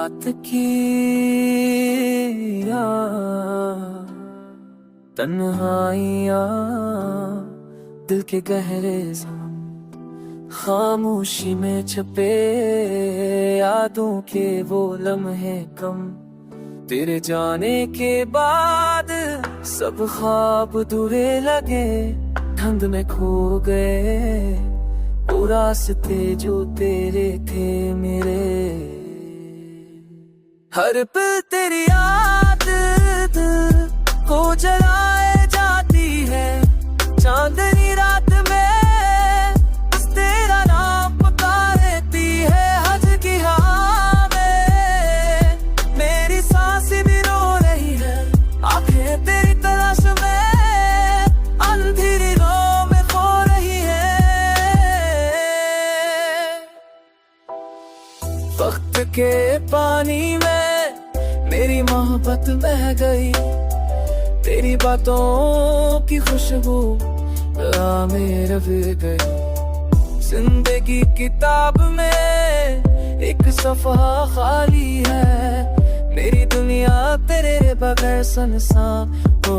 रात की तन्हाइयाँ, दिल के गहरे खामोशी में छपे यादों के वो लम्हे कम। तेरे जाने के बाद सब ख्वाब अधूरे लगे, ठंड में खो गए वो रास्ते जो तेरे थे मेरे। हर पल तेरी याद दिल को जलाए जाती है, चांदनी रात में बस तेरा नाम पुकारती है। हज की हवा में मेरी सांसें भी रो रही है, आंखें तेरी तलाश में अंधेरी राहों में खो रही है। वक्त के पानी में मेरी मोहब्बत बह गई, तेरी बातों की खुशबू में रह गई। जिंदगी किताब में एक सफ़ा खाली है, मेरी दुनिया तेरे बगैर सुनसान वो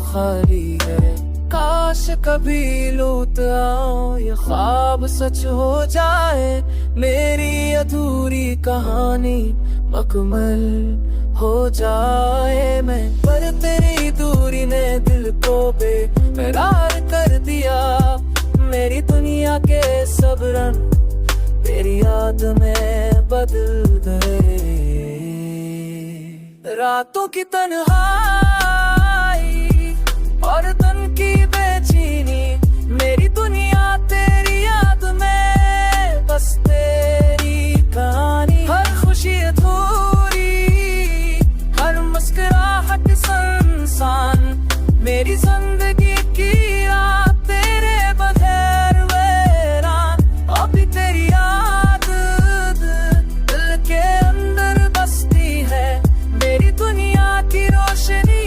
खाली है। काश कभी लौट आओ ये ख्वाब सच हो जाए, मेरी अधूरी कहानी मुकम्मल हो जाए। मैं पर तेरी दूरी ने दिल को बेकरार कर दिया, मेरी दुनिया के सब रंग तेरी याद में बदल गए। रातों की तन्हाई और दिन की बेचैनी, मेरी दुनिया तेरी याद में बस तेरी कहानी। हर खुशी अधूरी, हर मुस्कुराहट सुनसान, मेरी जिंदगी की रात तेरे बगैर वीरान। अभी तेरी याद दिल के अंदर बसती है, मेरी दुनिया की रोशनी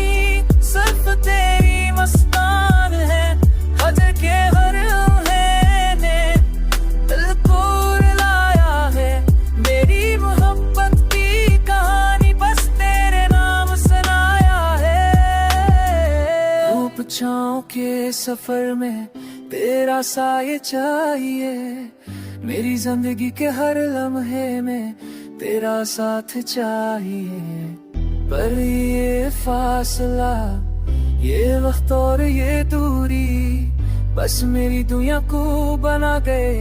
सिर्फ तेरी मुस्कान है। हजर के हर लम्हे ने दिल को रुलाया है, मेरी मोहब्बत की कहानी बस तेरे नाम सुनाया है। धूप छाँव के सफर में तेरा साये चाहिए, मेरी जिंदगी के हर लम्हे में तेरा साथ चाहिए। पर ये फासला, ये वक्त और ये दूरी बस मेरी दुनिया को बना गए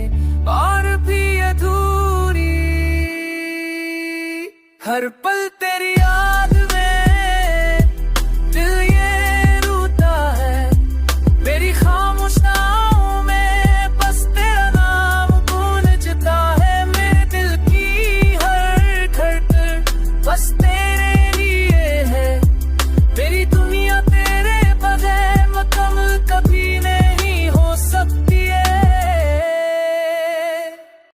और भी अधूरी। हर पल तेरी